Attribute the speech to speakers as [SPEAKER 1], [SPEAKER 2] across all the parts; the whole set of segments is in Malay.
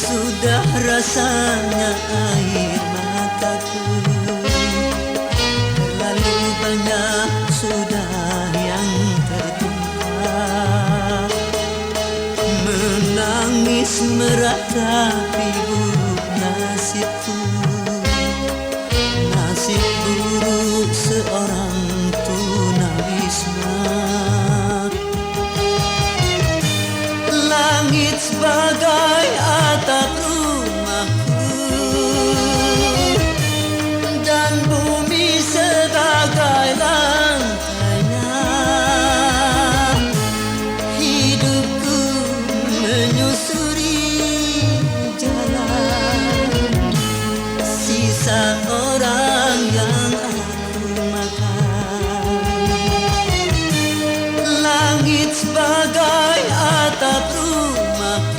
[SPEAKER 1] sudah rasanya air mataku. Terlalu banyak sudah yang tertumpah. Menangis meratapi buruk nasibku. Nasib buruk seorang tunawisma. Langit sebagai atap rumahku dan bumi sebagai lantainya. Hidupku menyusuri jalan sisa orang yang aku makan. Langit sebagai atap rumahku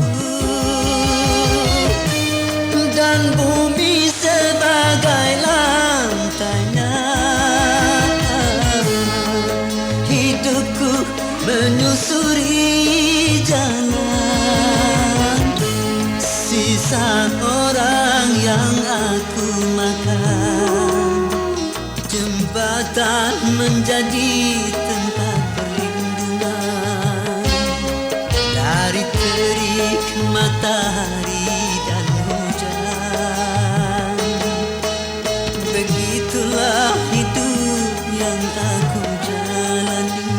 [SPEAKER 1] dan bumi sebagai lantainya. Hidupku menyusuri jalan sisa orang yang aku makan. Jembatan menjadi tempat perlindungan dari terik matahari dan hujan. Begitulah hidup yang aku jalani.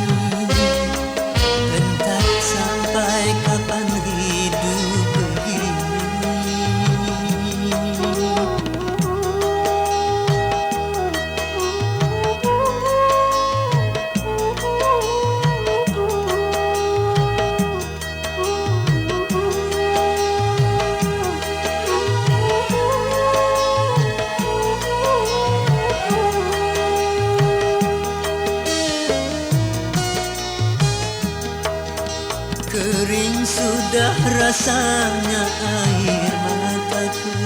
[SPEAKER 1] Entah sampai kapan hidup begini. Kering sudah rasanya air mataku.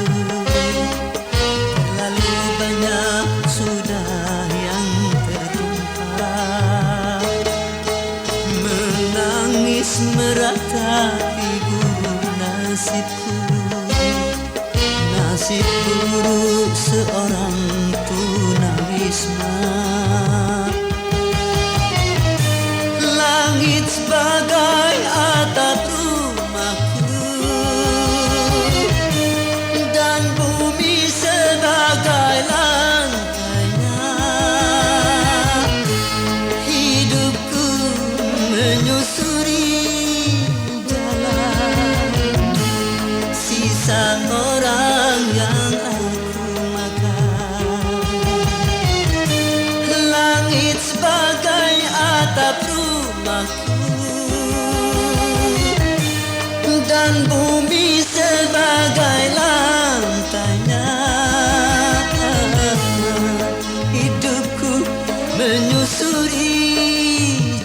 [SPEAKER 1] Terlalu banyak sudah yang tertumpah. Menangis meratapi buruk nasibku. Nasib buruk seorang tunawisma. Langit sebagai atap rumahku dan bumi sebagai lantainya. Hidupku menyusuri jalan sisa orang yang aku makan. Langit sebagai atap rumahku dan bumi sebagai lantainya. Hidupku menyusuri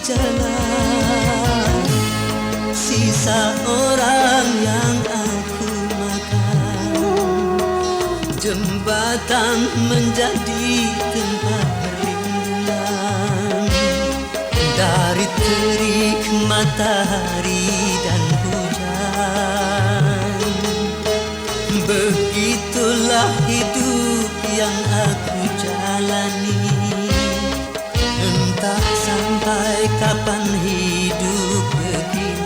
[SPEAKER 1] jalan sisa orang yang aku makan. Jembatan menjadi tempat perlindungan dari terik matahari dan hujan. Begitulah hidup yang aku jalani. Entah sampai kapan hidup begini.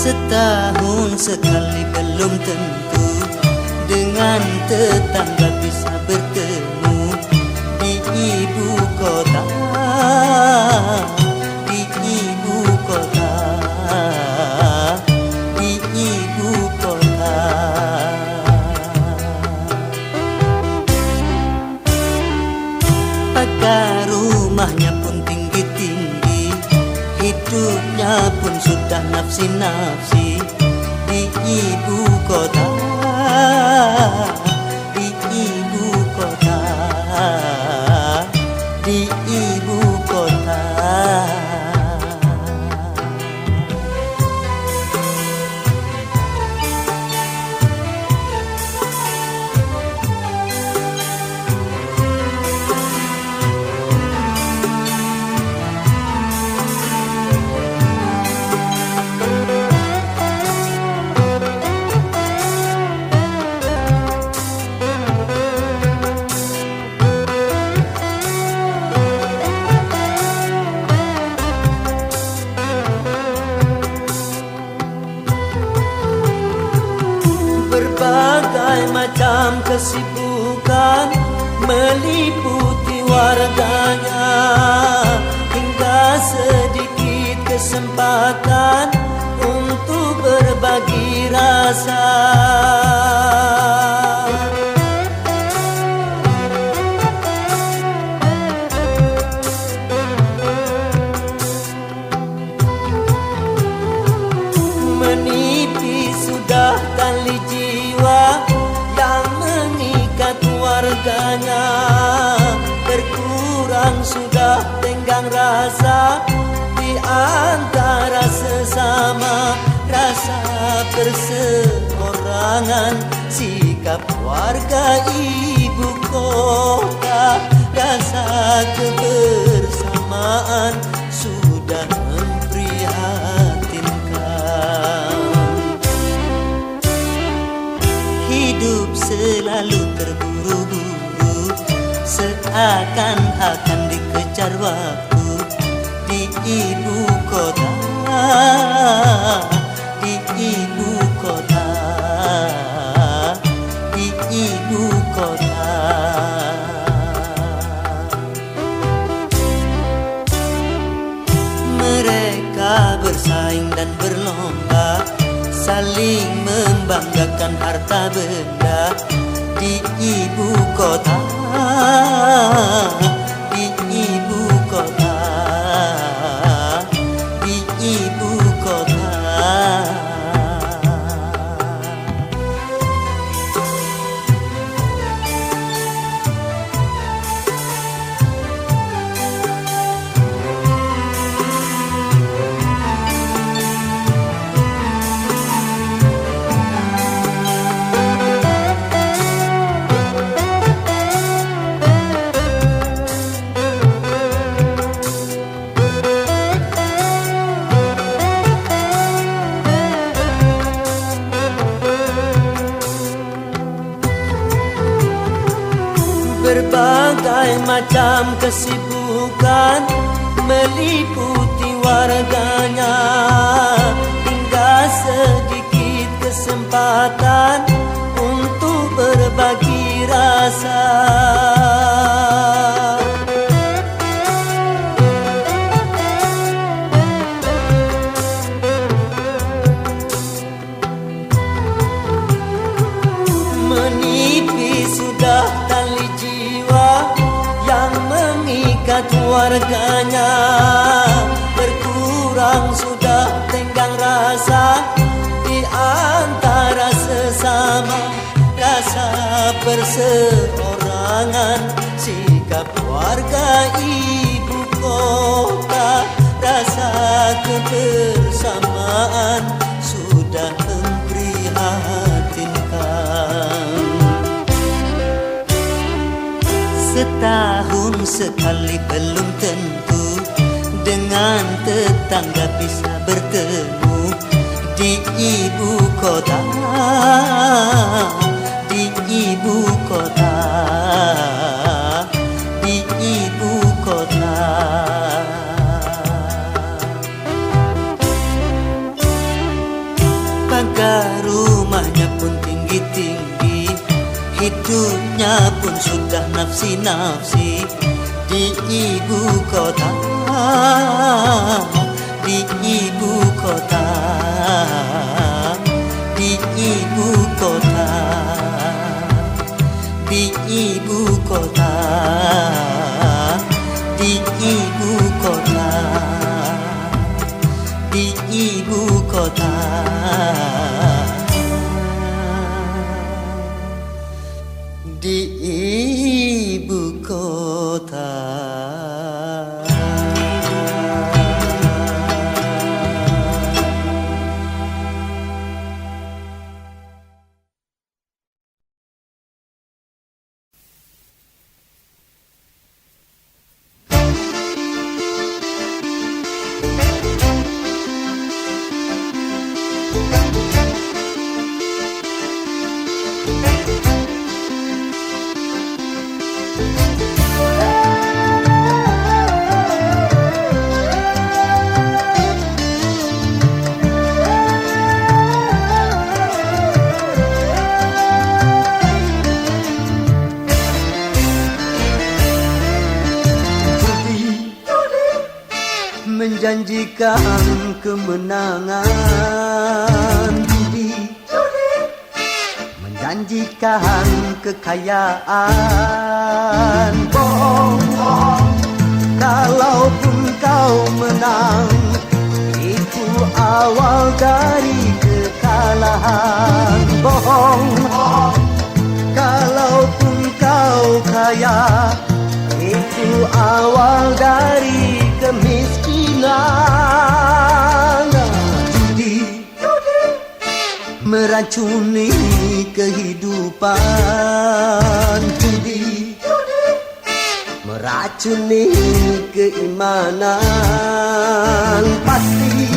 [SPEAKER 1] Setahun sekali belum tentu dengan tetangga bisa bertemu di ibu kota, di ibu kota. Pagar rumahnya pun tinggi-tinggi, hidupnya pun sudah nafsi-nafsi di ibu kota, di ibu kota, di ibu kota. Berbagai macam kesibukan meliputi warganya, hingga sedikit kesempatan untuk berbagi rasa. Menipis sudah tali jiwa yang mengikat warganya, berkurang sudah tenggang rasa di antara sesama, rasa perseorangan, sikap warga ibu kota, rasa kebersamaan sudah memprihatinkan. Hidup selalu terburu-buru, seakan-akan dikejar waktu di ibu kota, di ibu kota, di ibu kota. Mereka bersaing dan berlomba, saling membanggakan harta benda di ibu kota, di ibu kota, di ibu kota. Berbagai macam kesibukan meliputi warganya, hingga sedikit kesempatan untuk berbagi rasa. Menipis sudah tali jiwa yang mengikat warganya, berkurang sudah tenggang rasa di antara sesama, rasa perseorangan, sikap warga ibu kota, rasa kebersamaan sudah memprihatinkan. Setahun sekali belum tentu dengan tetangga bisa bertemu di ibu kota, di ibu kota, di ibu kota. Pagar rumahnya pun tinggi-tinggi, hidupnya pun sudah nafsi-nafsi di ibu kota, di ibu kota, di ibu kota, di ibu kota, di ibu kota, di ibu kota, di ibu kota. Menjanjikan kemenangan, judi menjanjikan kekayaan. Bohong, kalaupun kau menang, itu awal dari kekalahan. Bohong, kalaupun kau kaya, itu awal dari kemiskinan. Judi meracuni kehidupan, judi meracuni keimanan. Pasti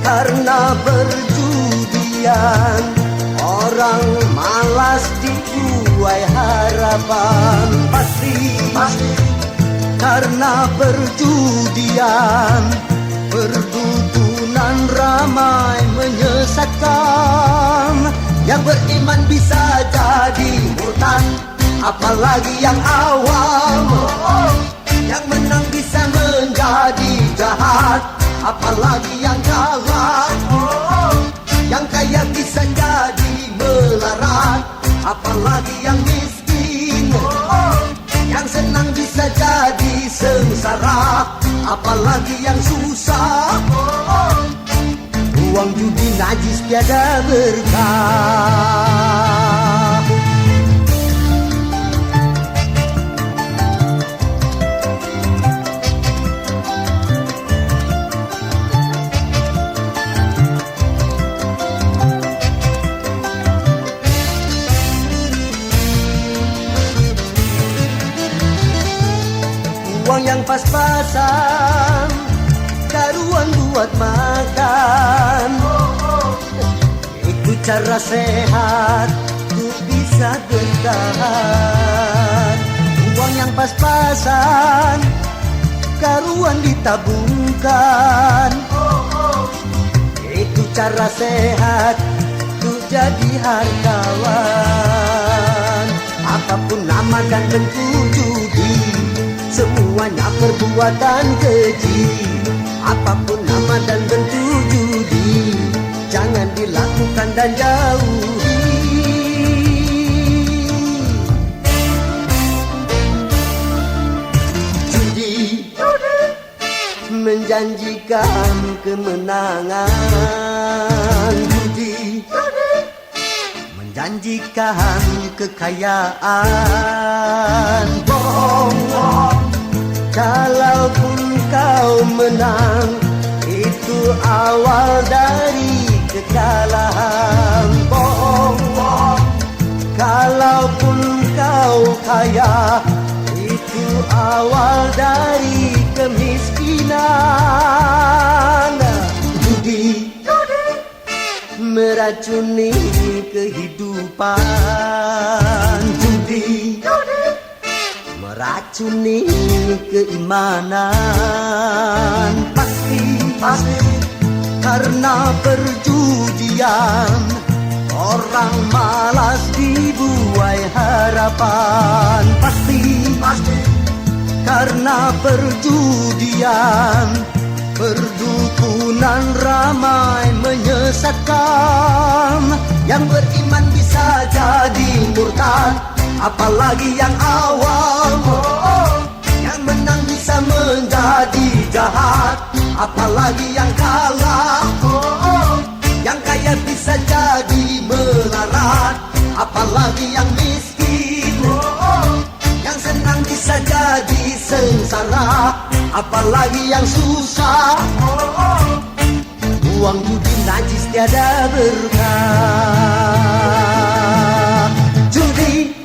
[SPEAKER 1] karena perjudian orang malas dibuai harapan. Pasti karena perjudian perdukunan ramai menyesatkan. Yang beriman bisa jadi murtad, apalagi yang awam. Yang menang bisa menjadi jahat, apalagi yang kalah. Yang kaya bisa jadi melarat, apalagi yang miskin. Yang senang bisa jadi sengsara, apalagi yang susah. Uang judi najis tiada berkah. Uang yang pas-pasan, karuan buat makan. Itu cara sehat untuk bisa bertahan. Uang yang pas-pasan, karuan ditabungkan. Itu cara sehat untuk jadi hartawan. Apapun nama dan bentuk judi, semuanya perbuatan keji. Apapun nama dan bentuk judi, jangan dilakukan dan jauhi. Judi menjanjikan kemenangan, judi menjanjikan kekayaan. Bohong, kalaupun kau menang, itu awal dari kekalahan. Bohong, kalaupun kau kaya, itu awal dari kemiskinan. Judi meracuni kehidupan, judi meracuni keimanan. Pasti karena perjudian orang malas dibuai harapan. Pasti karena perjudian perdukunan ramai menyesatkan. Yang beriman bisa jadi murtad, apalagi yang awam. Yang menang apalagi yang kalah. Yang kaya bisa jadi melarat, apalagi yang miskin. Yang senang bisa jadi sengsara, apalagi yang susah. Uang judi najis tiada berkah. Judi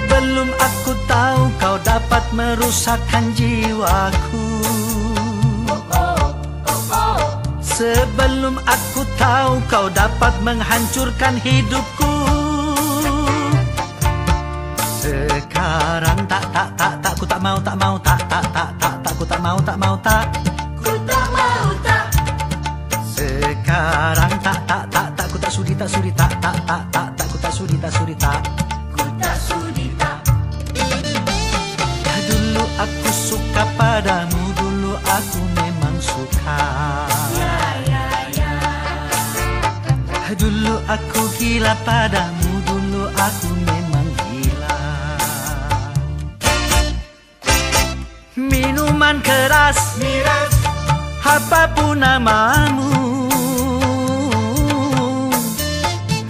[SPEAKER 2] Sebelum aku tahu kau dapat merusakkan jiwaku. Sebelum aku tahu kau dapat menghancurkan hidupku. Sekarang tak, ku tak mau, tak, ku tak mau, ku tak mau, Sekarang tak, ku tak sudi, tak, ku tak sudi, tak, ku tak sudi, tak. Dulu aku suka padamu, dulu aku memang suka. Dulu aku gila padamu, dulu aku memang gila. Minuman keras, miras, apapun namamu,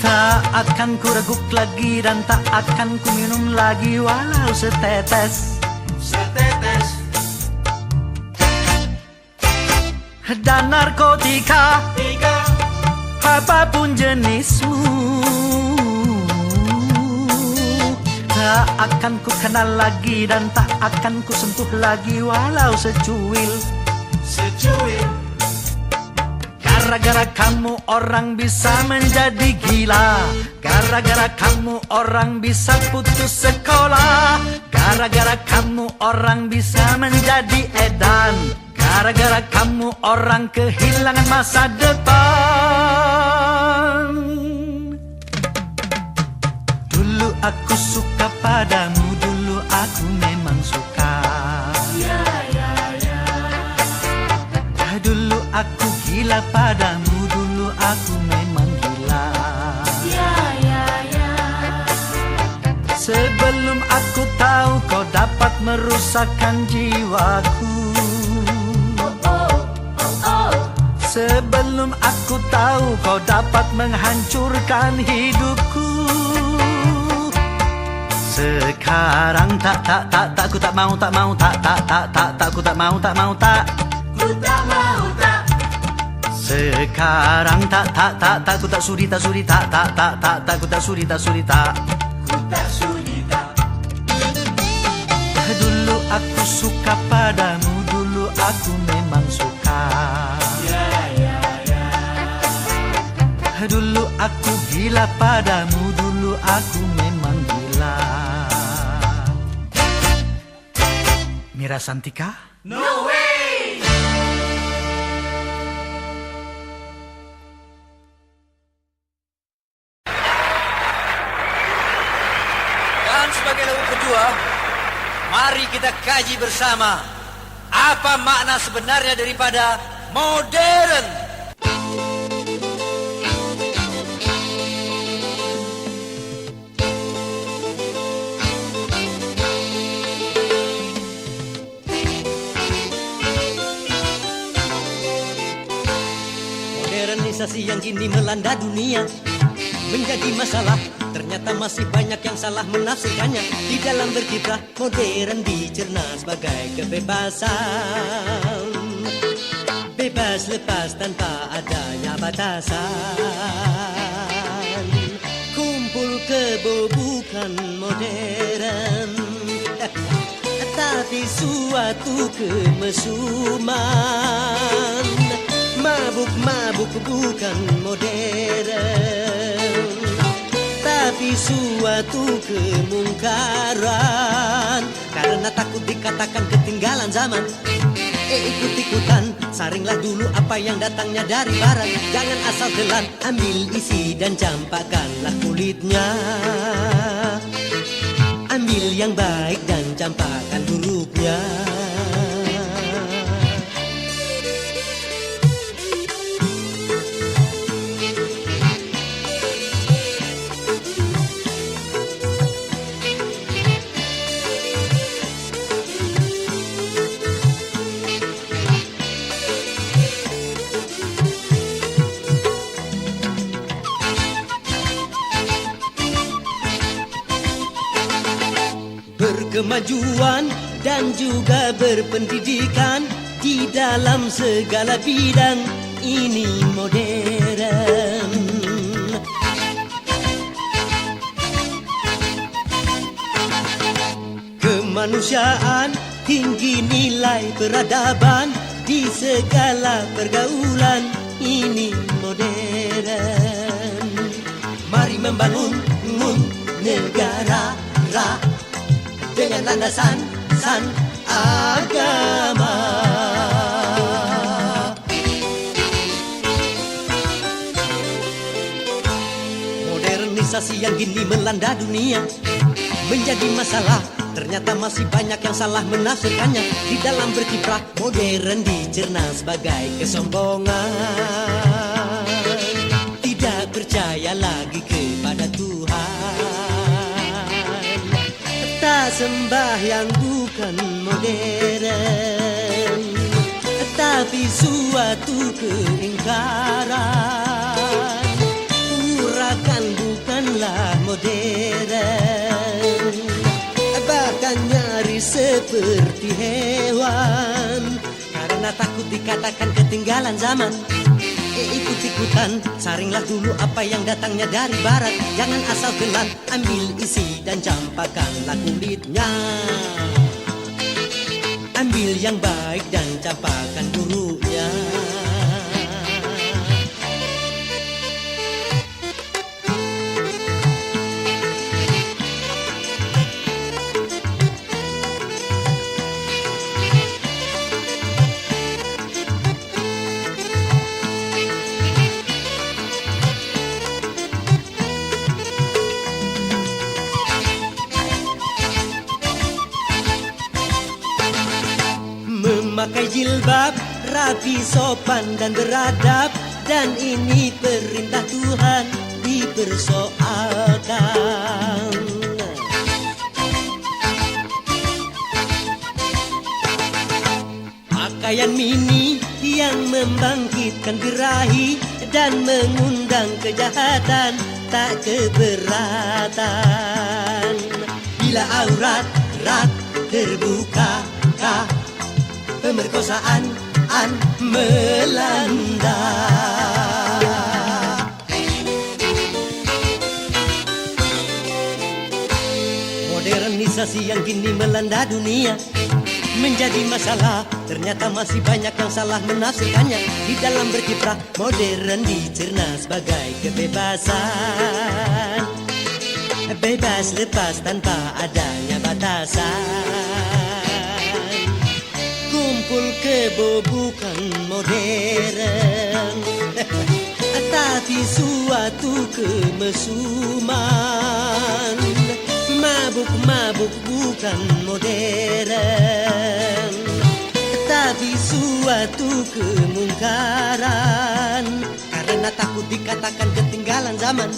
[SPEAKER 2] tak akan ku reguk lagi dan tak akan ku minum lagi walau setetes. Dan narkotika, apapun jenismu, tak akan ku kenal lagi dan tak akan ku sentuh lagi walau secuil. Gara-gara kamu orang bisa menjadi gila. Gara-gara kamu orang bisa putus sekolah. Gara-gara kamu orang bisa menjadi edan. Gara-gara kamu orang kehilangan masa depan. Dulu aku suka padamu, dulu aku memang suka. Dulu aku gila padamu, dulu aku memang gila. Sebelum aku tahu kau dapat merusakkan jiwaku. Sebelum aku tahu kau dapat menghancurkan hidupku. Sekarang tak, ku tak mau, tak, ku tak mau, tak, ku tak mau, tak. Sekarang tak, ku tak sudi, tak, ku tak sudi, tak, ku tak sudi, tak. Dulu aku suka padamu, dulu aku memang suka. Dulu aku gila padamu, dulu aku memang gila. Mira Santika?
[SPEAKER 3] No way! Dan sebagai lagu kedua, mari kita kaji bersama apa makna sebenarnya daripada modern.
[SPEAKER 4] Modernisasi yang kini melanda dunia menjadi masalah. Ternyata masih banyak yang salah menafsirkannya. Di dalam berkiprah modern dicerna sebagai kebebasan. Bebas lepas tanpa adanya batasan. Kumpul kebo bukan modern, tapi suatu kemesuman. Mabuk-mabuk bukan modern, tapi suatu kemungkaran. Karena takut dikatakan ketinggalan zaman, ikut-ikutan, saringlah dulu apa yang datangnya dari barat. Jangan asal telan, ambil isi dan campakkanlah kulitnya. Ambil yang baik dan campakkan buruknya. Berkemajuan dan juga berpendidikan di dalam segala bidang, ini modern. kemanusiaan, tinggi nilai peradaban, di segala pergaulan ini modern. Mari membangun negara dengan landasan agama. Modernisasi yang kini melanda dunia menjadi masalah. Ternyata masih banyak yang salah menafsirkannya. Di dalam berkiprah modern dicerna sebagai kesombongan. Tidak percaya lagi kepada Tuhan. Tak sembahyang bukan modern, tapi suatu keingkaran. Urakan bukanlah modern, bahkan nyaris seperti hewan. Karena takut dikatakan ketinggalan zaman, ikut-ikutan, saringlah dulu apa yang datangnya dari barat. Jangan asal telan, ambil isi dan campakkanlah kulitnya. Ambil yang baik dan campakkan buruknya. Memakai jilbab, rapi, sopan dan beradab, dan ini perintah Tuhan dipersoalkan. Pakaian mini yang membangkitkan birahi dan mengundang kejahatan, tak keberatan. Bila aurat terbuka, pemerkosaan melanda. Modernisasi yang kini melanda dunia menjadi masalah. Ternyata masih banyak yang salah menafsirkannya. Di dalam berkiprah modern dicerna sebagai kebebasan. Bebas lepas tanpa adanya batasan. Kumpul kebo bukan modern, tapi suatu kemesuman. Mabuk bukan modern, tapi suatu kemungkaran. Karena takut dikatakan ketinggalan zaman,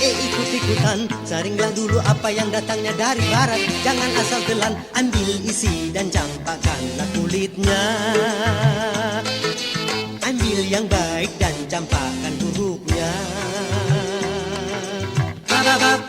[SPEAKER 4] ikut-ikutan, saringlah dulu apa yang datangnya dari barat. Jangan asal telan, ambil isi dan campakkanlah kulitnya. Ambil yang baik dan campakkan buruknya. Bababab.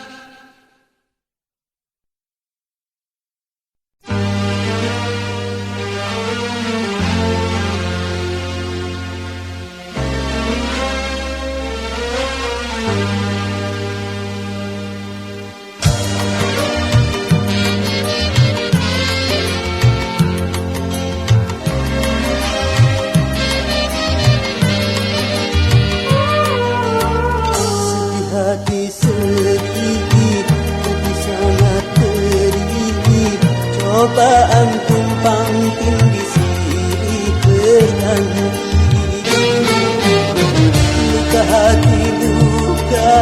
[SPEAKER 1] Cobaan tumpang tindih silih berhenti. Luka hati luka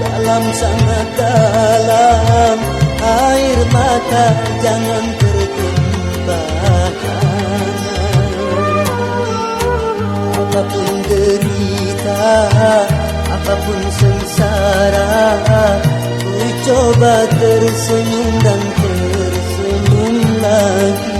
[SPEAKER 1] dalam sangat dalam. Air mata jangan tertumpahkan. Apapun derita, apapun sengsara, ku coba tersenyum dan tersenyum lagi.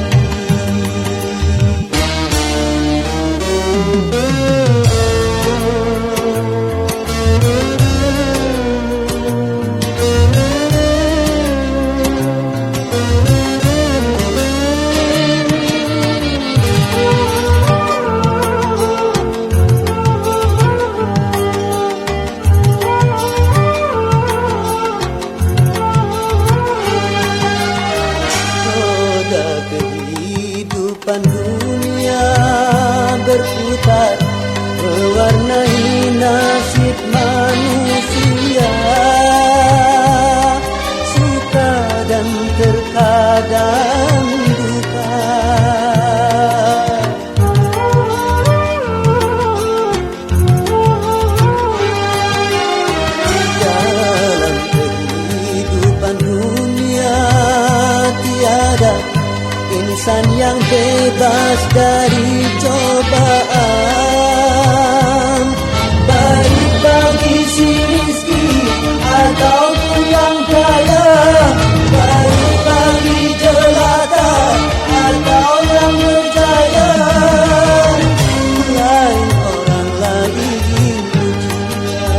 [SPEAKER 1] berputar mewarnai nasib manusia, suka dan terkadang duka. Dalam kehidupan dunia tiada insan yang bebas dari cobaan, baik bagi si miskin ataupun yang kaya, baik bagi jelata atau yang berjaya. Lain orang lain ujian,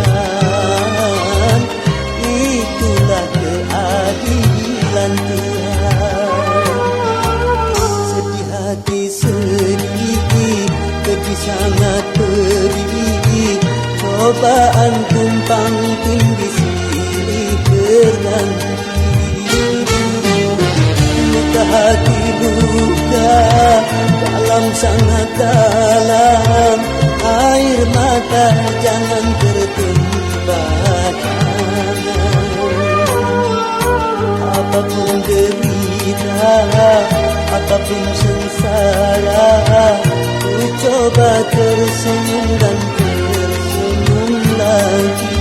[SPEAKER 1] itulah keadilan Tuhan. Sedih, pedih sangat pedih, cobaan tumpang tindih silih berganti. Luka hati luka dalam sangat dalam, air mata jangan tertumpah. Apapun derita, apapun sengsara, ku coba tersenyum dan tersenyum lagi.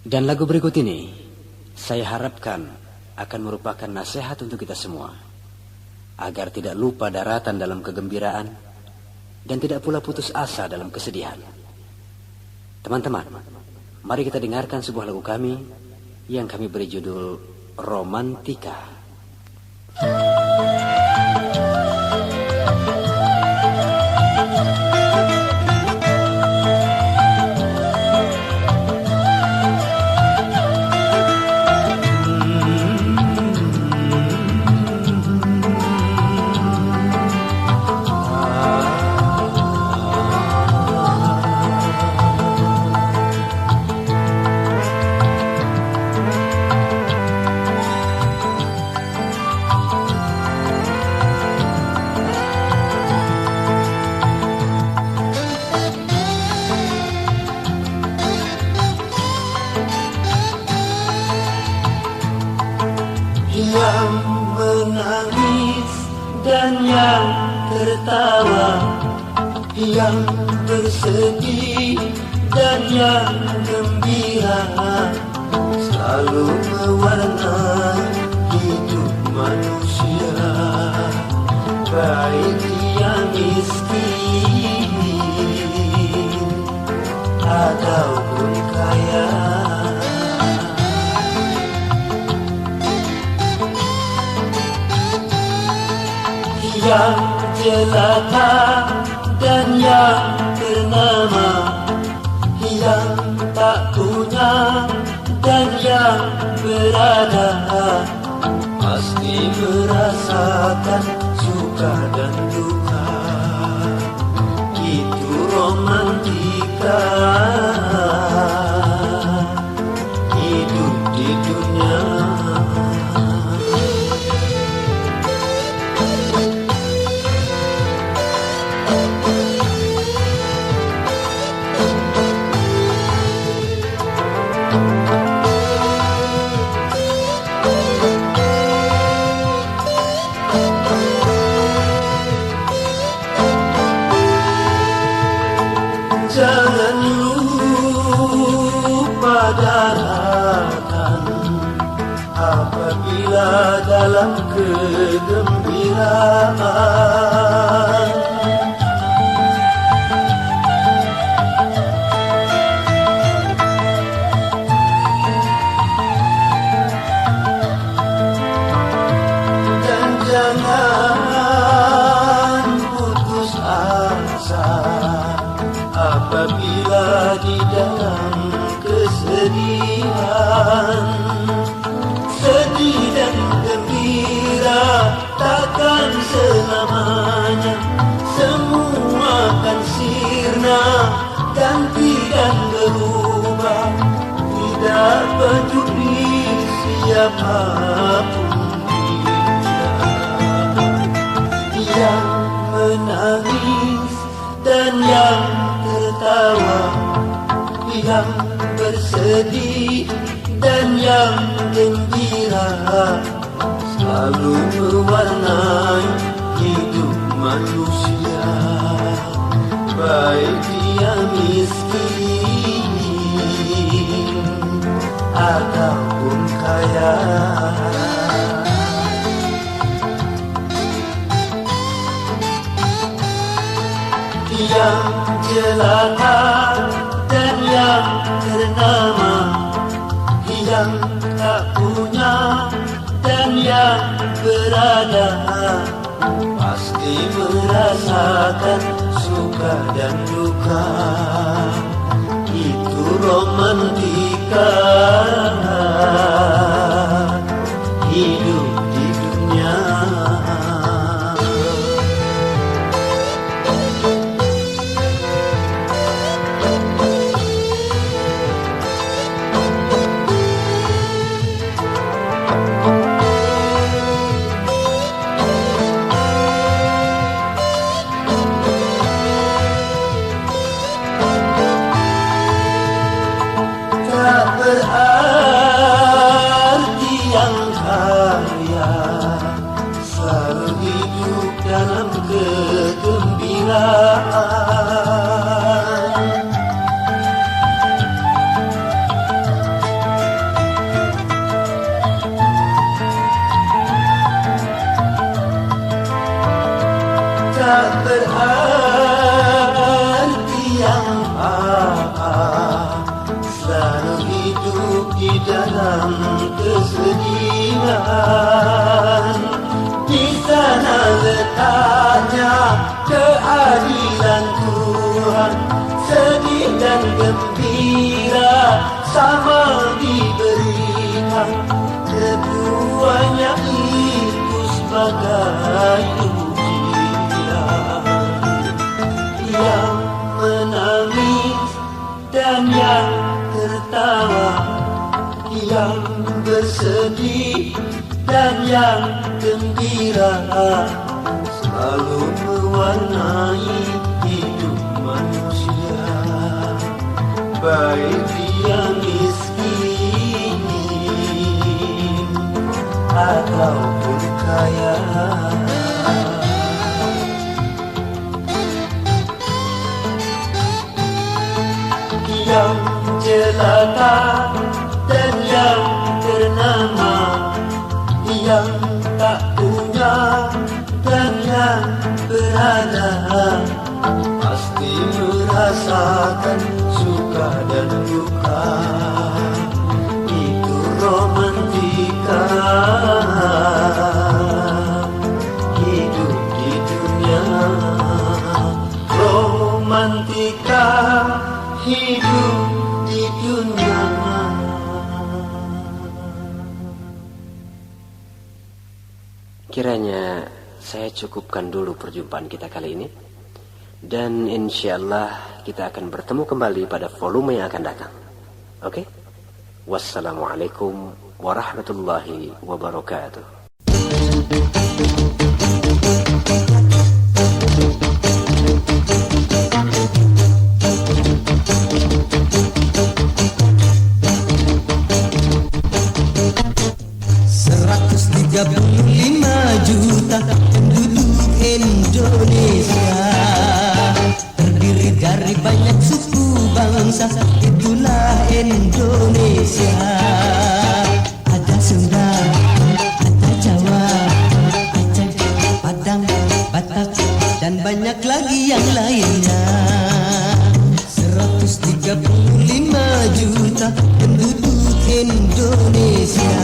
[SPEAKER 5] Dan lagu berikut ini saya harapkan akan merupakan nasihat untuk kita semua, agar tidak lupa daratan dalam kegembiraan dan tidak pula putus asa dalam kesedihan. Teman-teman, mari kita dengarkan sebuah lagu kami yang kami beri judul Romantika.
[SPEAKER 1] Yang menangis dan yang tertawa, yang bersedih dan yang gembira, selalu mewarnai hidup manusia, baik dia miskin ataupun kaya. Yang jelata dan yang ternama, yang tak punya dan yang berada, pasti merasakan suka dan duka. Itu romantika hidup di dunia. Jangan lupa daratan apabila dalam kegembiraan. Dan jangan putus asa apabila di dalam kesedihan. Sedih dan gembira takkan selamanya, semua akan sirna, ganti dan berubah, tidak peduli siapa. siapapun yang menangis dan yang tertawa, yang bersedih dan yang gembira, selalu mewarnai hidup manusia, baik dia miskin ataupun kaya. Yang jelata dan yang ternama, yang tak punya dan yang berada, pasti merasakan suka dan duka. Itu romantika hidup di dunia. Berarti yang kaya selalu hidup dalam kegembiraan. Tak berarti yang selalu hidup di dalam kesedihan. Di sana letaknya keadilan Tuhan, sedih dan gembira sama diberikan. Keduanya itu sebagai ujian. Yang menangis dan yang tertawa, yang bersedih dan yang gembira, selalu mewarnai hidup manusia, baik dia miskin ataupun kaya. Yang jelata dan yang ternama, yang tak punya dan yang berada, pasti merasakan suka dan duka. Itu romantika hidup di dunia. Romantika hidup di dunia.
[SPEAKER 5] Kiranya saya cukupkan dulu perjumpaan kita kali ini. Dan insya Allah kita akan bertemu kembali pada volume yang akan datang. Oke? Wassalamualaikum warahmatullahi wabarakatuh.
[SPEAKER 4] Juta penduduk Indonesia, terdiri dari banyak suku bangsa, itulah Indonesia. Ada Sunda, ada Jawa, Aceh, Padang, Batak, dan banyak lagi yang lainnya. 135 juta penduduk Indonesia,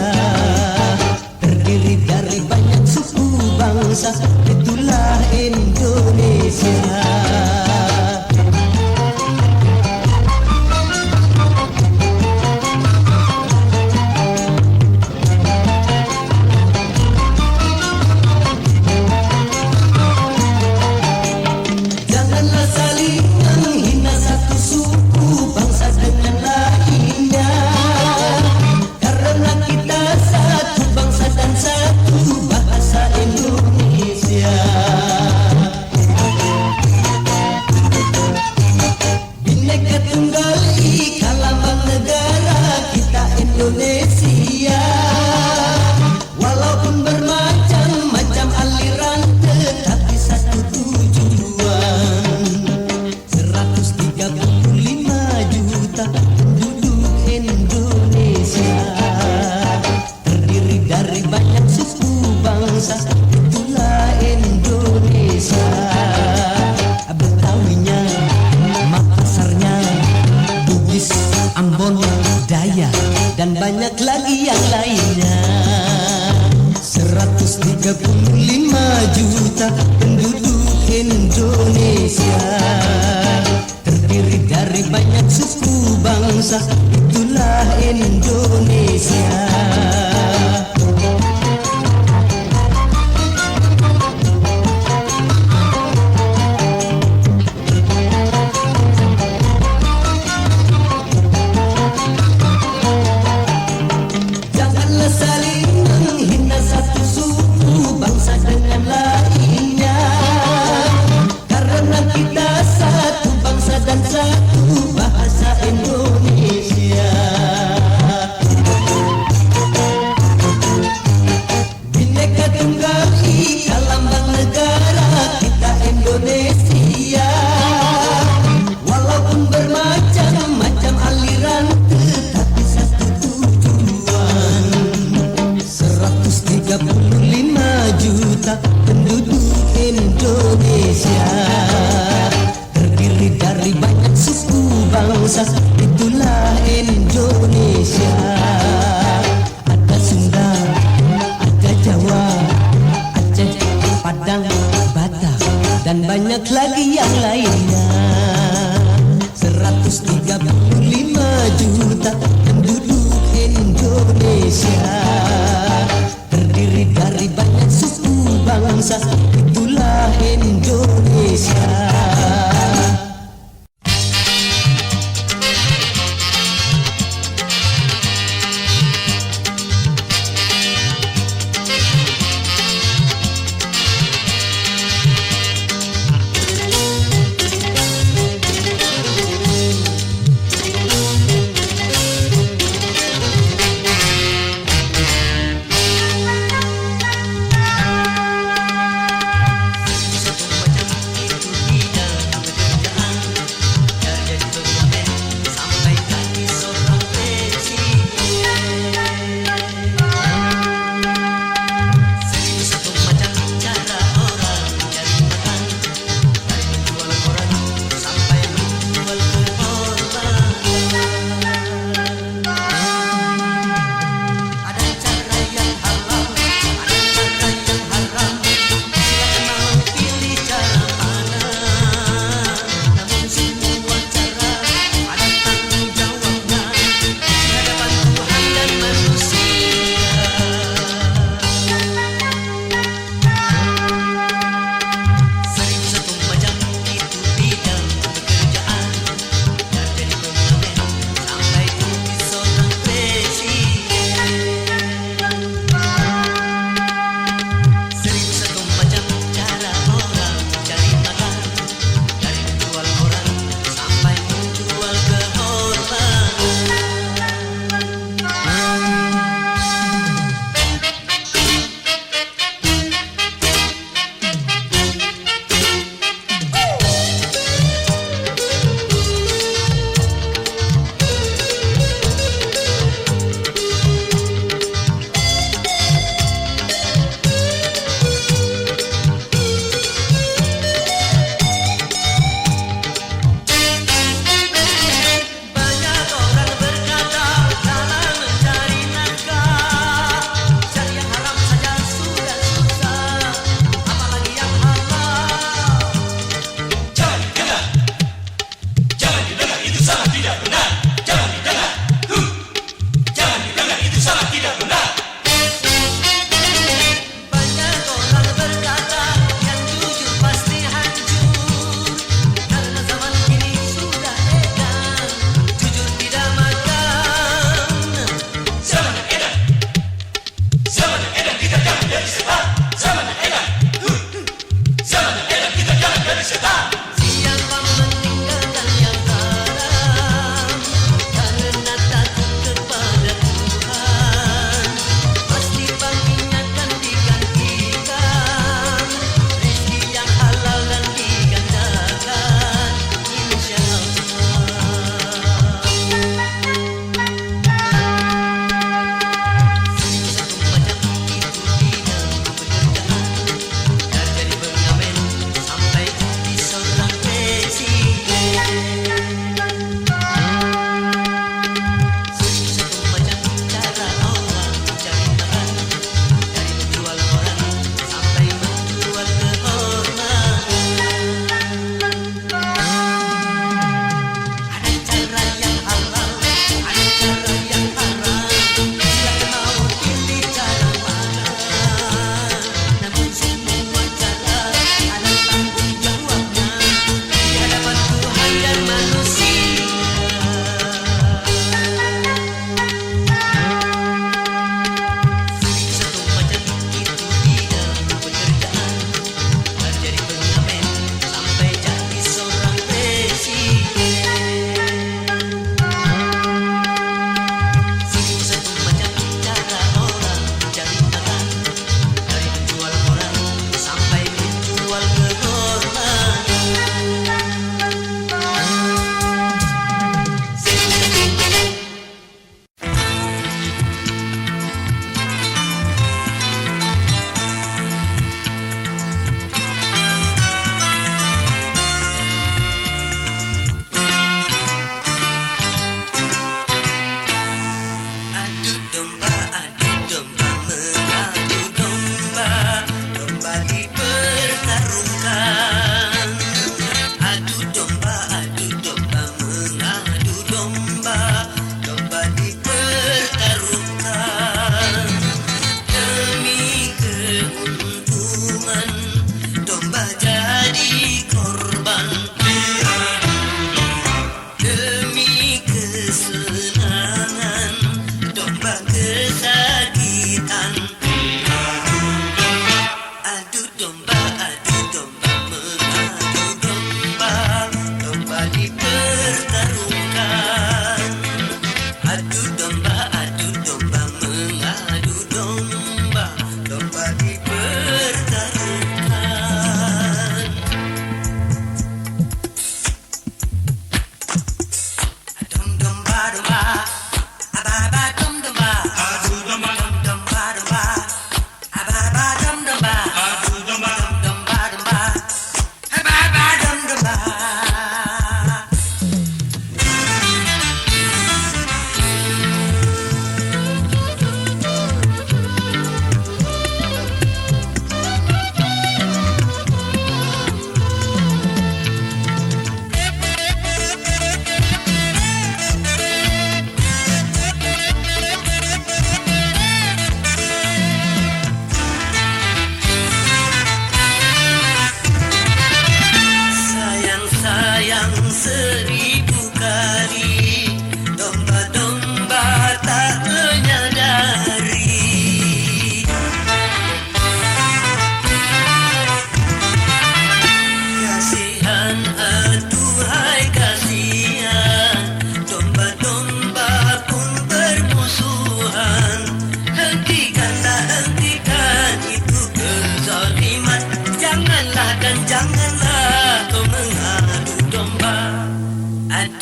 [SPEAKER 4] terdiri dari banyak suku bangsa, itulah Indonesia. Janganlah saling menghina satu suku bangsa dengan lainnya, karena kita Bhinneka Tunggal Ika lambang negara kita Indonesia. Walaupun bermacam-macam aliran tetapi satu tujuan. 135 juta penduduk Indonesia, terdiri dari banyak suku bangsa, itulah Indonesia. Betawinya, Makassarnya, Bugis, Ambon, Dayak, dan banyak lagi yang lainnya. 135 juta penduduk Indonesia, terdiri dari banyak suku bangsa, itulah Indonesia. Janganlah saling menghina satu suku bangsa dengan lainnya, karena kita satu bangsa dan satu bahasa Indonesia. Bhinneka Tunggal Ika lambang negara kita Indonesia. Walaupun bermacam-macam aliran tetapi satu tujuan. 135 juta penduduk Indonesia, terdiri dari banyak suku bangsa, itulah Indonesia. Ada Sunda, ada Jawa, Aceh, Padang, Batak, dan banyak lagi yang lainnya. 135 juta penduduk Indonesia, terdiri dari banyak suku bangsa, itulah Indonesia.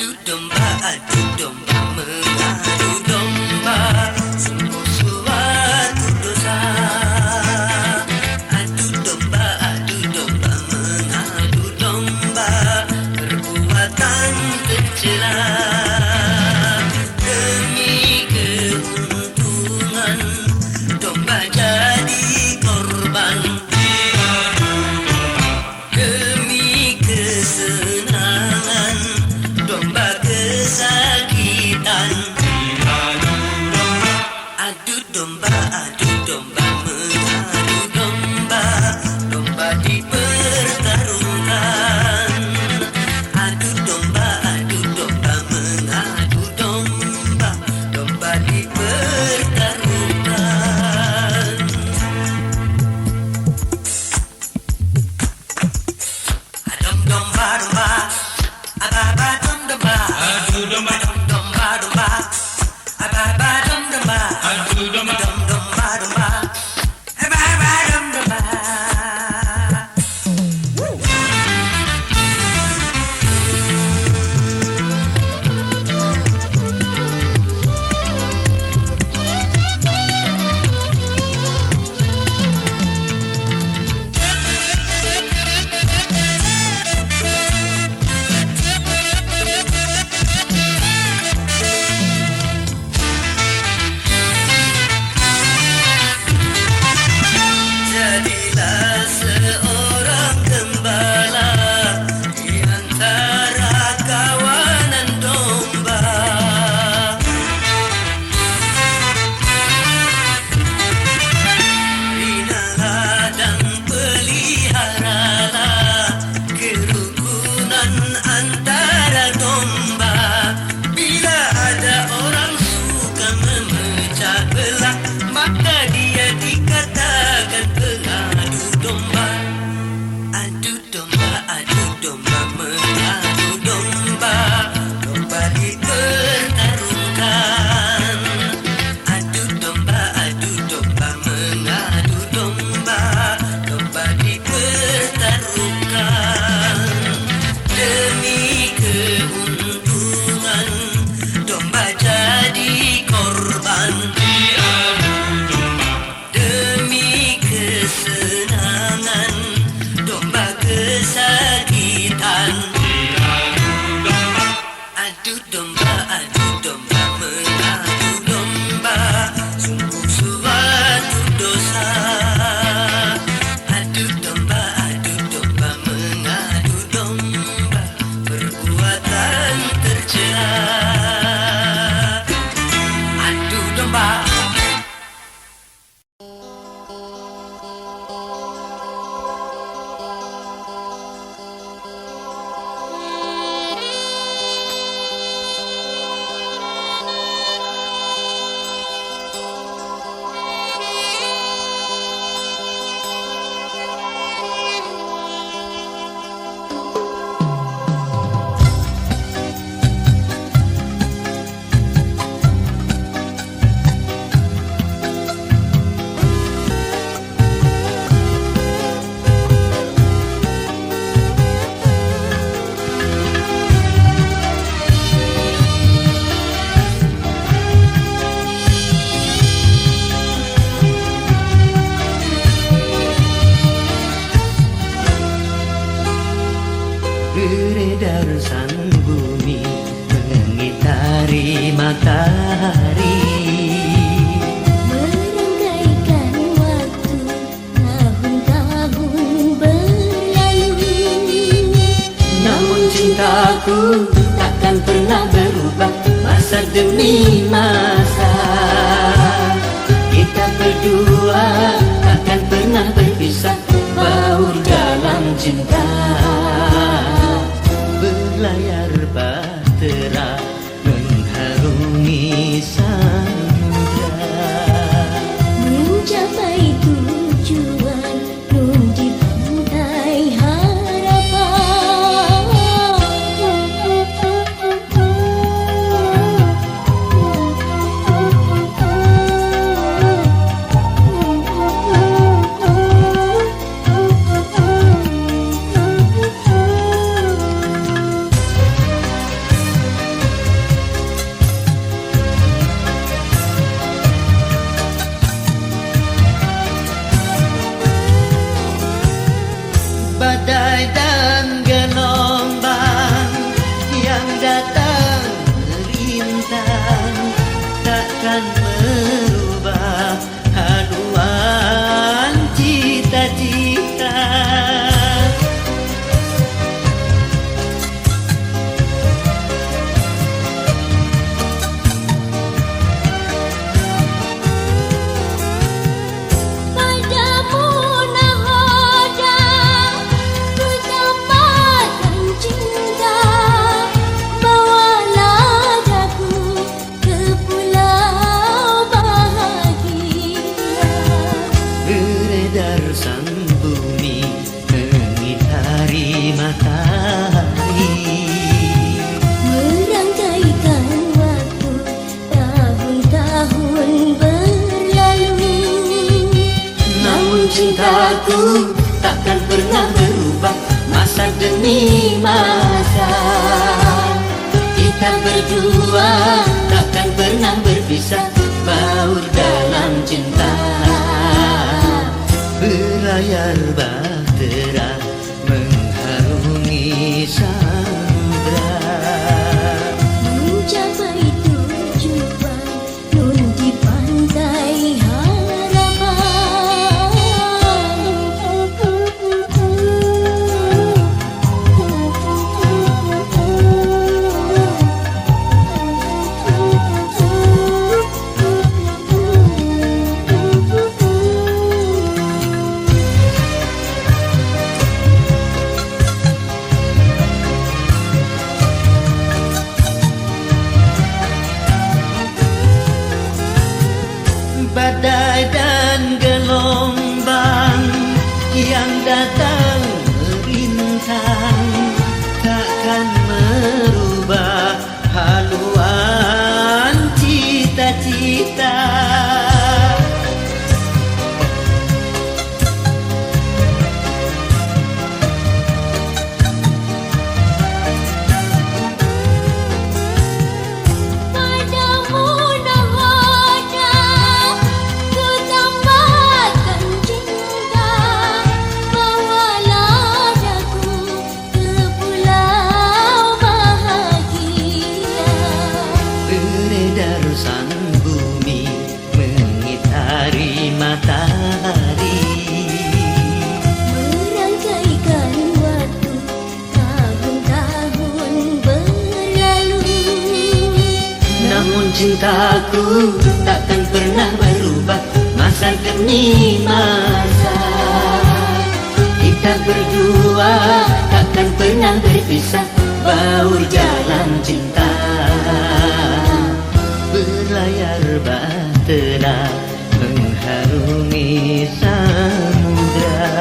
[SPEAKER 4] Adu domba mengadu domba, sungguh suatu dosa. Adu domba mengadu domba, perbuatan tercela. Demi keuntungan domba jadi korban, demi kesenangan domba kesakitan. Adu domba mengadu domba, domba dipertarungkan. Adu domba mengadu domba, domba dipertarungkan. Adom domba domba, ababa dom domba. Adu domba domba domba, ababa dom domba. Adu domba domba domba, ababa dom domba. Jadilah seorang gembala di antara kawanan domba. Binalah dan peliharalah kerukunan antara domba. Bila ada orang suka memecah belah, maka dia dikatakan pengadu domba. Adu domba mengadu domba, domba dipertarungkan. Adu domba mengadu domba, domba dipertarungkan. Demi keuntungan domba jadi korban, demi kesenangan domba kesakitan. Adu domba mengadu domba, sungguh suatu dosa. Adu domba mengadu domba, perbuatan tercela. Adu domba. Beredar sang bumi mengitari matahari,
[SPEAKER 6] merangkaikan waktu tahun-tahun berlalu.
[SPEAKER 4] namun cintaku takkan pernah berubah masa demi masa. Kita berdua takkan pernah berpisah, baur dalam cinta. Berlayar bahtera mengharungi samudra,
[SPEAKER 6] Mencapai tujuan nun di pantai harapan.
[SPEAKER 4] bintang takkan merubah haluan cita-cita.
[SPEAKER 6] Padamu nahoda ku tambahkan cinta, bawalah daku ke pulau bahagia.
[SPEAKER 4] Beredar sang bumi mengitari matahari,
[SPEAKER 6] Merangkaikan waktu tahun-tahun berlalu,
[SPEAKER 4] namun cintaku takkan pernah berubah masa demi masa. Kita berdua takkan pernah berpisah, baur dalam cinta. Berlayar bahtera mengharungi samudra,
[SPEAKER 6] mencapai tujuan nun di pantai
[SPEAKER 4] badai dan gelombang yang datang merintang takkan merubah haluan cita-cita.
[SPEAKER 6] padamu nahoda ku tambahkan cinta, bawalah daku ke pulau bahagia.
[SPEAKER 4] Beredar sang bumi mengitari matahari,
[SPEAKER 6] Merangkaikan waktu tahun-tahun berlalu,
[SPEAKER 4] namun cintaku takkan pernah berubah masa demi masa. Kita berdua takkan pernah berpisah, baur dalam cinta. Berlayar bahtera mengharungi samudra,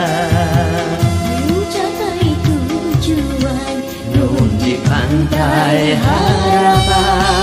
[SPEAKER 6] mencapai tujuan
[SPEAKER 4] nun di pantai harapan.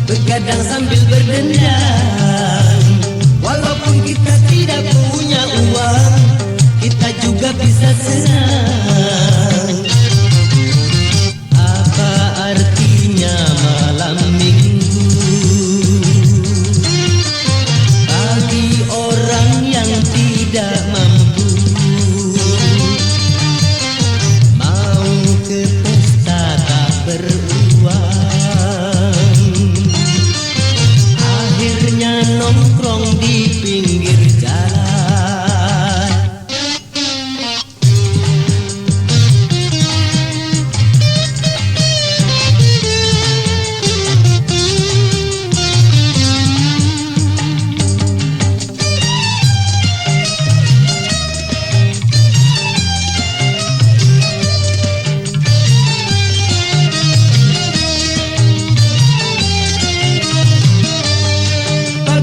[SPEAKER 2] Begadang sambil berdendang. Walaupun kita tidak punya uang, kita juga bisa senang. Apa artinya malam minggu bagi orang yang tidak mampu? Mau ke pesta tak beruang,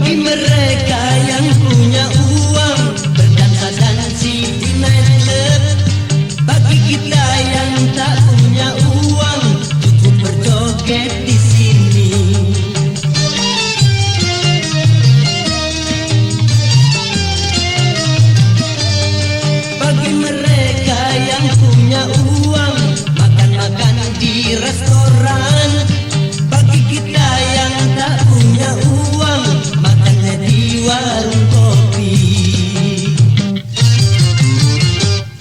[SPEAKER 4] Bagi mereka yang punya uang berdansa-dansi di nightclub. Bagi kita yang tak punya uang cukup berjoget di sini. Bagi mereka yang punya uang makan-makan di restoran. Bagi kita yang tak punya uang makannya di warung kopi.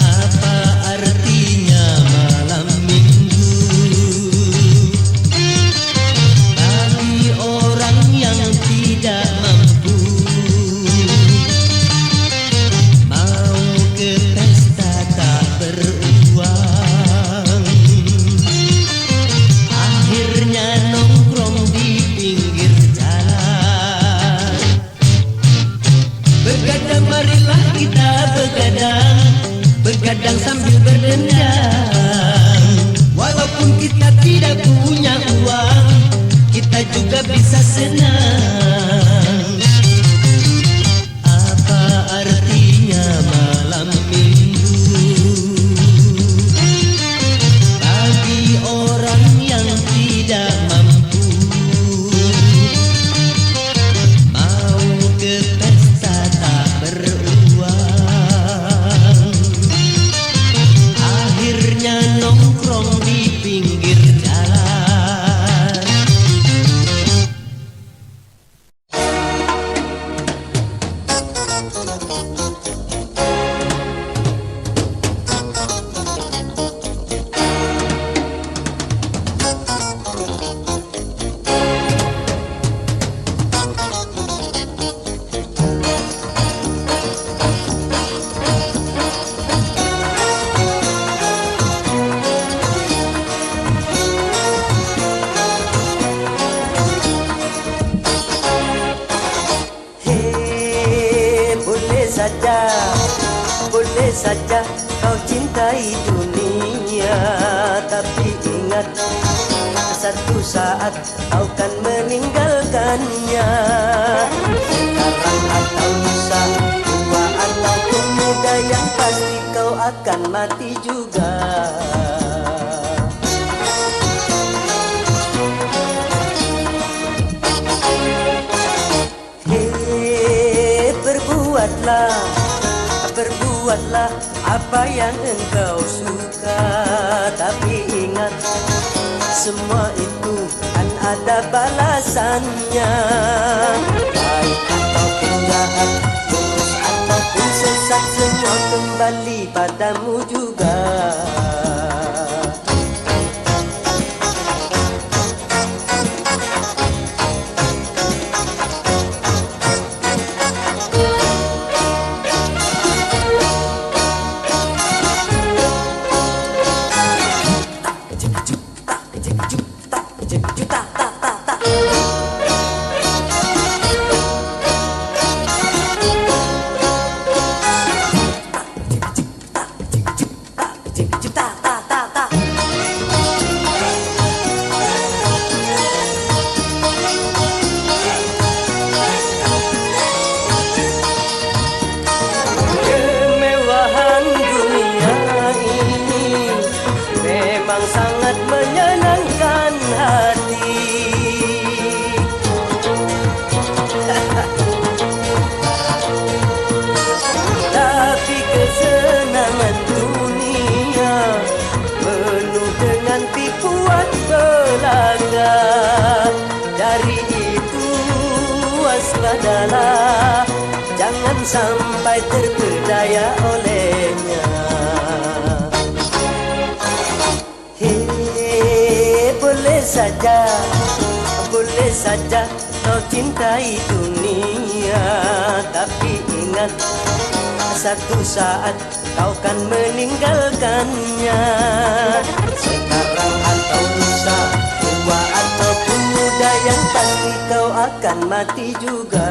[SPEAKER 4] Apa artinya malam minggu bagi orang yang tidak mampu? Mau ke pesta tak beruang, akhirnya nongkrong di pinggir jalan. Begadang marilah kita begadang, begadang sambil berdendang. Walaupun kita tidak punya uang, kita juga bisa senang. Apa artinya malam minggu bagi orang yang tidak mampu? Mau ke pesta tak beruang, akhirnya nongkrong di pinggir jalan. Hei, boleh saja kau cintai dunia, tapi ingat satu saat kau kan meninggalkannya. Sekarang atau lusa, tua ataupun muda, yang pasti kau akan mati juga. Berbuatlah apa yang engkau suka, tapi ingat semua itu kan ada balasannya. Baik ataupun jahat, lurus ataupun sesat, semua kembali padamu juga. Kemewahan dunia ini memang sangat menyenangkan hati. Tapi kesenangan dunia penuh dengan tipuan belaka. Dari itu waspadalah, jangan sampai terpedaya olehnya. Hei, boleh saja kau cintai dunia, tapi ingat satu saat kau kan meninggalkannya. Sekarang atau lusa, tua ataupun muda, yang pasti kau akan mati juga.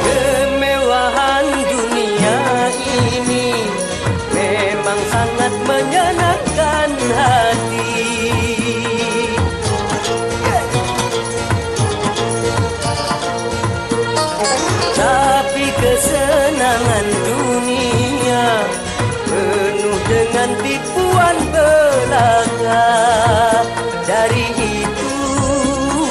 [SPEAKER 4] Kemewahan dunia ini memang sangat menyenangkan hati. Tapi kesenangan dunia penuh dengan tipuan belaka. Dari itu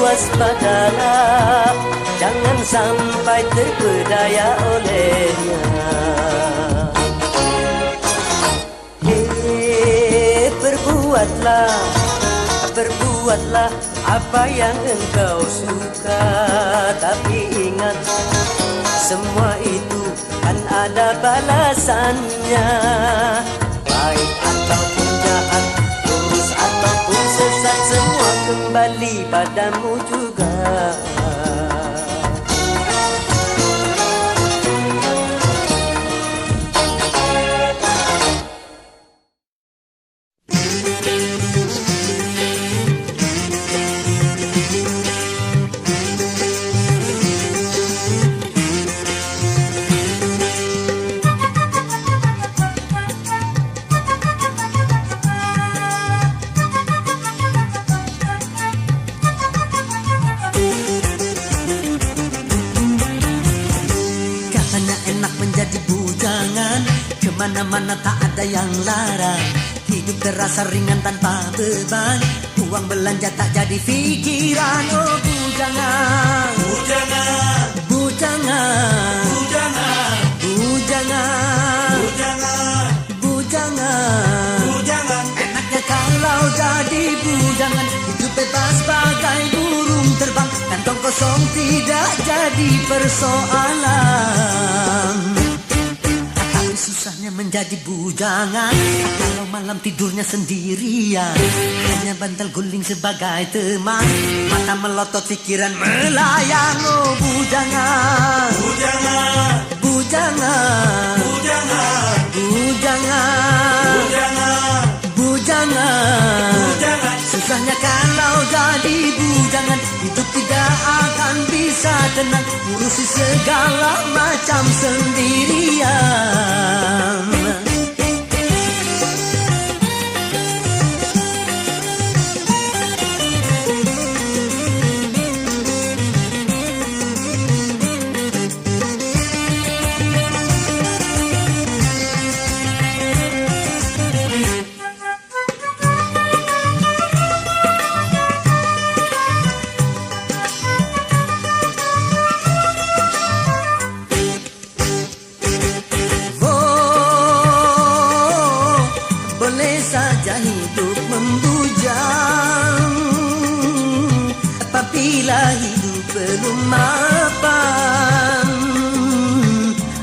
[SPEAKER 4] waspadalah, jangan sampai terpedaya olehnya. Perbuatlah apa yang engkau suka, tapi ingat semua itu kan ada balasannya. Baik ataupun jahat, lurus ataupun sesat, semua kembali padamu juga. Mana-mana tak ada yang larang, hidup terasa ringan tanpa beban, uang belanja tak jadi pikiran. Oh bujangan, bujangan, bujangan, bujangan, bujangan, bujangan, bujangan, bujangan. Enaknya kalau jadi bujangan, hidup bebas bagai burung terbang, kantong kosong tidak jadi persoalan. Susahnya menjadi bujangan kalau malam tidurnya sendirian, hanya bantal guling sebagai teman, mata melotot pikiran melayang. Oh bujangan, bujangan, bujangan, bujangan, bujangan, bujangan, bujangan, bujangan. Susahnya kalau jadi bujangan, hidup tidak akan bisa tenang, urusi segala macam sendirian.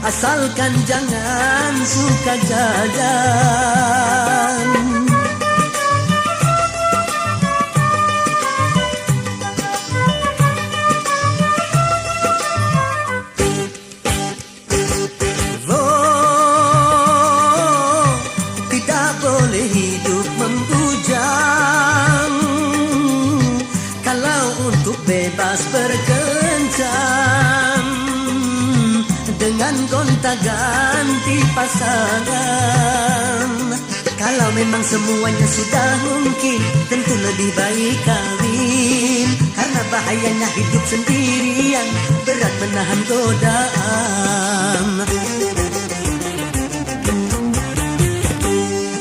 [SPEAKER 4] Asalkan jangan suka jajan. Oh, tidak boleh hidup membujang. Kalau untuk bebas berkencan dengan gonta-ganti pasangan. Kalau memang semuanya sudah mungkin, tentu lebih baik kawin. Karena bahayanya hidup sendirian, berat menahan godaan.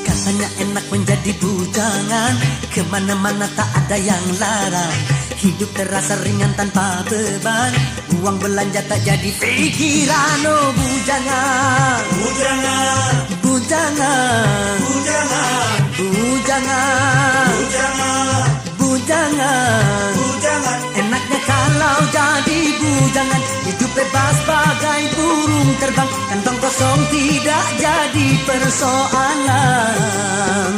[SPEAKER 4] Katanya enak menjadi bujangan, kemana-mana tak ada yang larang, hidup terasa ringan tanpa beban, uang belanja tak jadi pikiran. Oh bujangan, bujangan, bujangan, bujangan, bujangan, bujangan, bujangan, bujangan. Enaknya kalau jadi bujangan, hidup bebas bagai burung terbang, kantong kosong tidak jadi persoalan.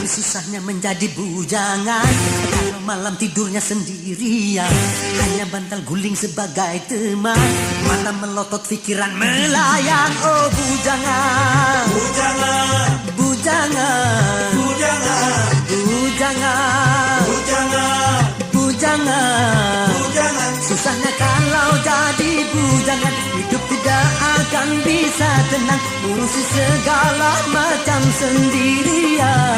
[SPEAKER 4] Susahnya menjadi bujangan kalau malam tidurnya sendirian, hanya bantal guling sebagai teman, mata melotot pikiran melayang. Oh bujangan, bujangan, bujangan, bujangan, bujangan, bujangan, bujangan, bujangan. Susahnya kalau Kalau jadi bujangan, hidup tidak akan bisa tenang, mesti segala macam sendirian.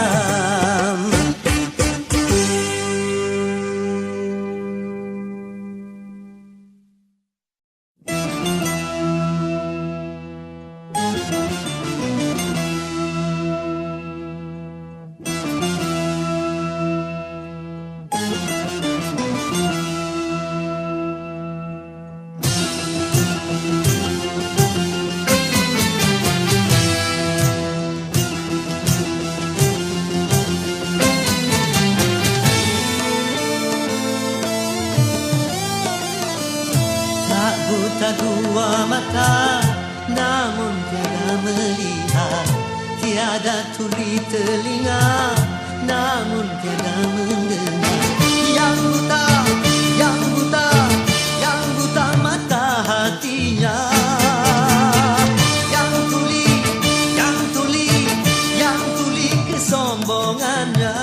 [SPEAKER 4] Buta dua mata, namun tiada melihat, tiada tuli telinga, namun tiada mendengar. Yang buta, yang buta, yang buta mata hatinya, yang tuli, yang tuli, yang tuli kesombongannya,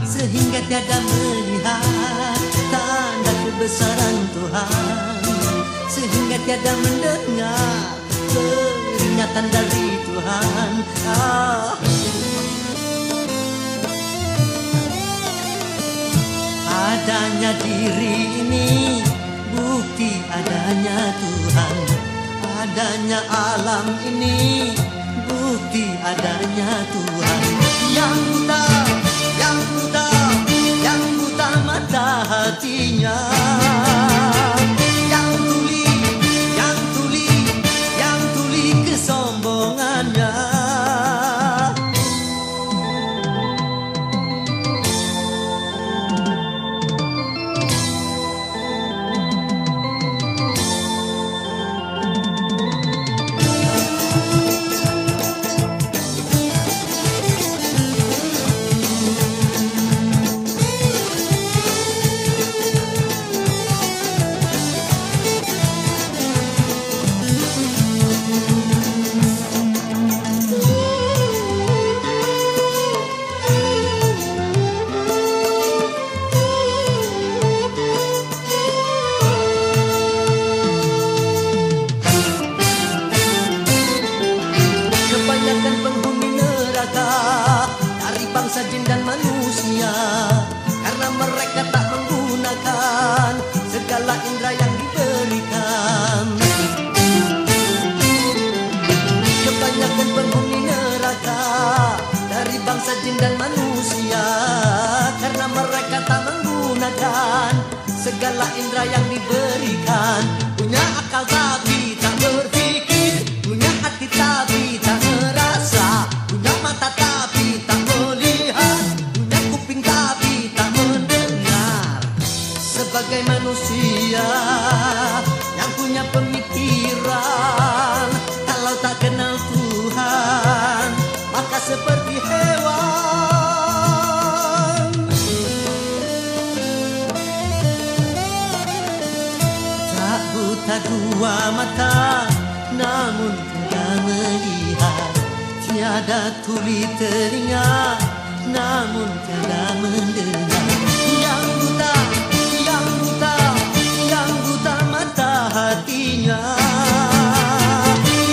[SPEAKER 4] sehingga tiada melihat tanda kebesaran Tuhan, sehingga tiada mendengar peringatan dari Tuhan. Adanya diri ini bukti adanya Tuhan, adanya alam ini bukti adanya Tuhan. Yang buta, yang buta, yang buta mata hatinya, kesombongannya. Bangsa jin dan manusia, karena mereka tak menggunakan segala indera yang diberikan. Kebanyakan penghuni neraka dari bangsa jin dan manusia, karena mereka tak menggunakan segala indera yang diberikan. Punya akal tapi tak berpikir, punya hati tapi tak merasa, punya mata tapi tak melihat, punya kuping tapi tak mendengar. Sebagai manusia yang punya pemikiran, kalau tak kenal Tuhan, maka seperti hewan. Tak buta dua mata, namun tiada melihat, tiada tuli telinga, namun tiada mendengar. Yang buta, yang buta, yang buta mata hatinya,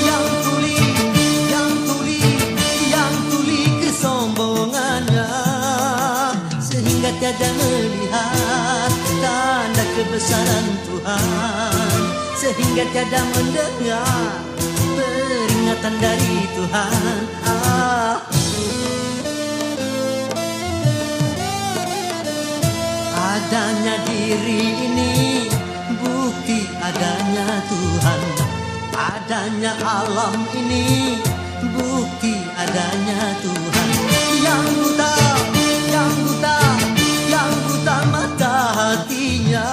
[SPEAKER 4] yang tuli, yang tuli, yang tuli kesombongannya, sehingga tiada melihat tanda kebesaran Tuhan, sehingga tiada mendengar peringatan dari Tuhan. Adanya diri ini bukti adanya Tuhan, adanya alam ini bukti adanya Tuhan. Yang buta, yang buta, yang buta mata hatinya,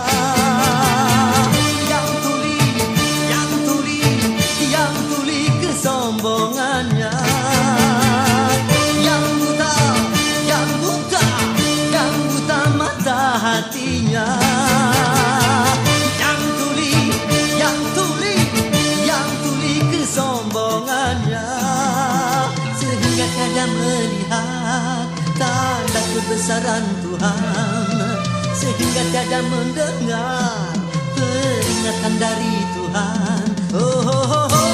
[SPEAKER 4] yang tuli, yang tuli, yang tuli kesombongannya. Yang buta, yang buta, yang buta mata hatinya, yang tuli, yang tuli, yang tuli kesombongannya, sehingga tiada melihat tanda kebesaran Tuhan, sehingga tiada mendengar ciptaan dari Tuhan. Oh, oh, oh, oh.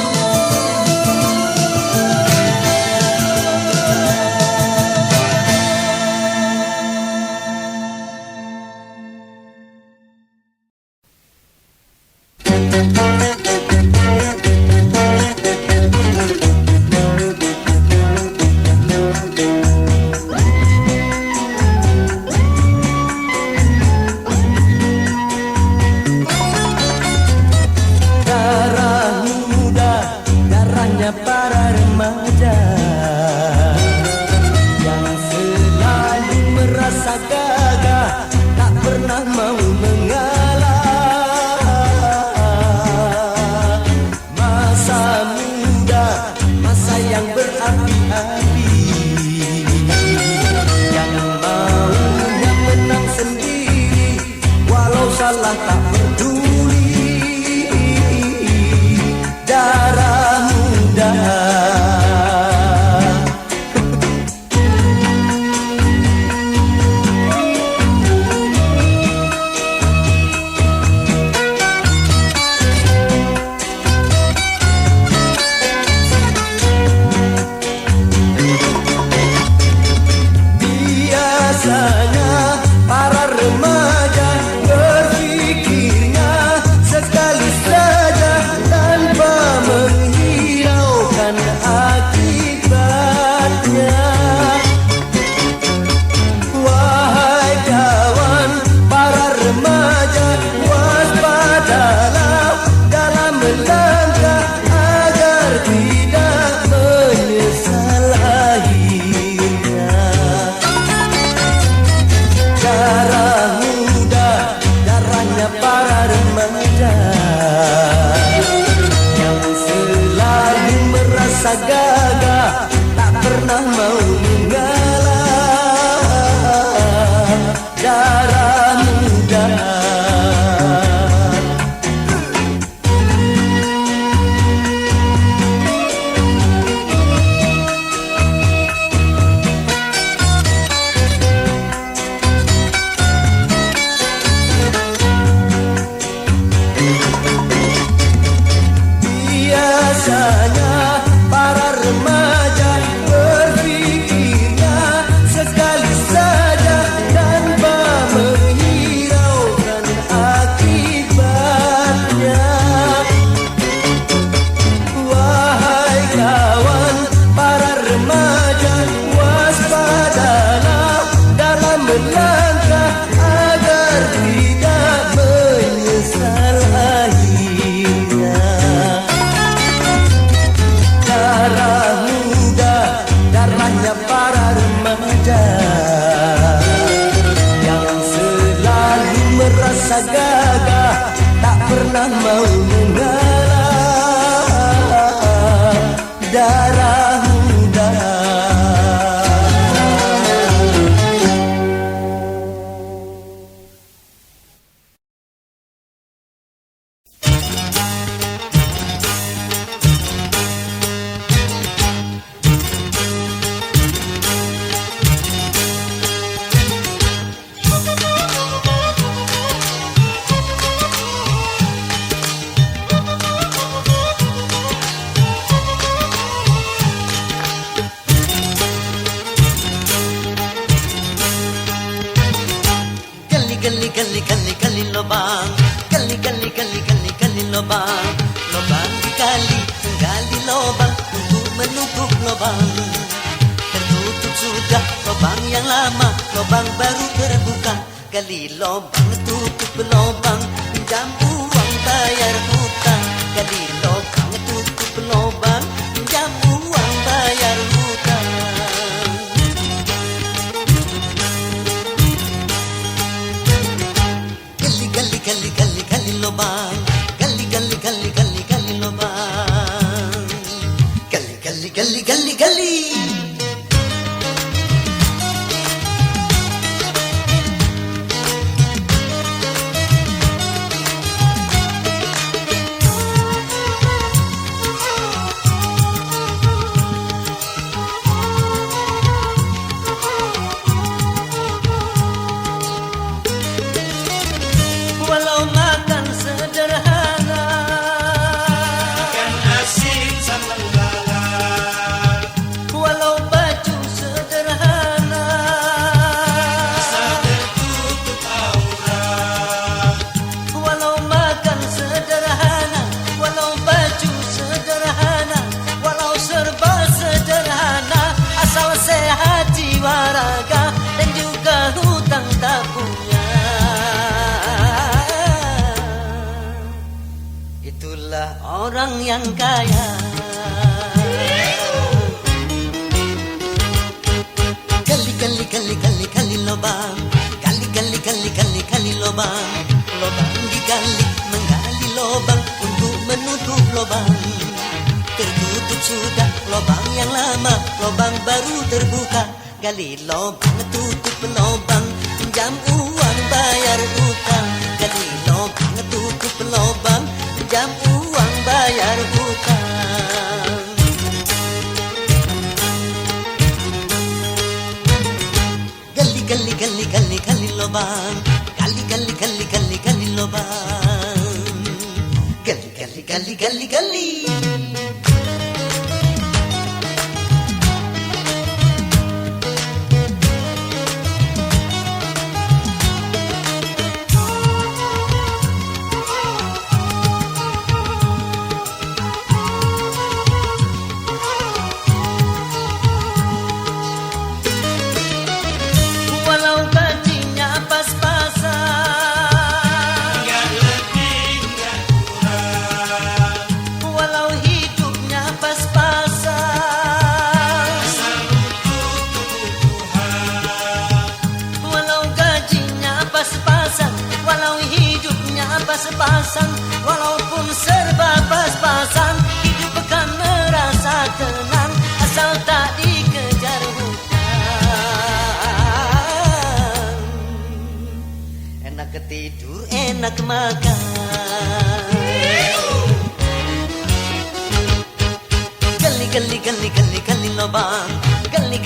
[SPEAKER 4] Walau makan sederhana Itulah orang yang kaya. Kali lobang, kali lobang, lobang digali menggali lobang untuk menutup lobang. Tertutup sudah lobang yang lama, lobang baru terbuka. Gali lobang, tutup lobang, pinjam uang bayar hutang. Gali lobang, tutup lobang, pinjam uang bayar hutang. Gali lobang, gali lobang, gali. Walau gajinya pas-pasan,
[SPEAKER 1] Enggak lebih, enggak kurang.
[SPEAKER 4] walau hidupnya pas-pasan,
[SPEAKER 1] Asal untuk kebutuhan.
[SPEAKER 4] walau gajinya pas-pasan, walau hidupnya pas-pasan, walaupun serba pas-pasan, hidup akan merasa tenang asal tak dikejar hutang. Enak tidur, enak makan. Gali lobang, gali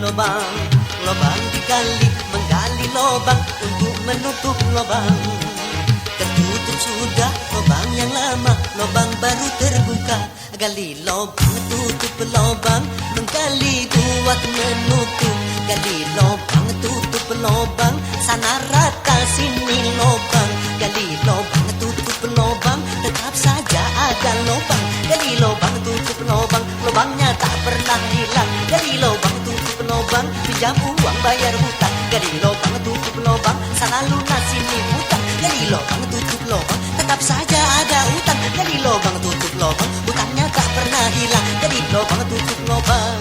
[SPEAKER 4] lobang, lobang digali menggali lobang untuk menutup lobang. Tertutup sudah lobang yang lama, lobang baru terbuka. Gali lobang, tutup lobang, menggali buat menutup. Gali lobang, tutup lobang, sana rata sini lobang. Gali lobang, tutup lobang, tetap saja ada lobang. Gali lobang, tutup lobang, lobangnya tak pernah hilang. Gali lobang, tutup lobang, pinjam uang bayar hutang. Gali lobang, tutup lobang, sana lunas sini hutang. Gali lobang, tutup lobang, tetap saja ada hutang. Gali lobang, tutup lobang, hutangnya tak pernah hilang. Gali lobang, tutup lobang,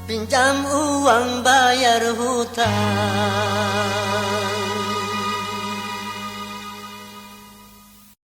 [SPEAKER 4] pinjam uang bayar hutang.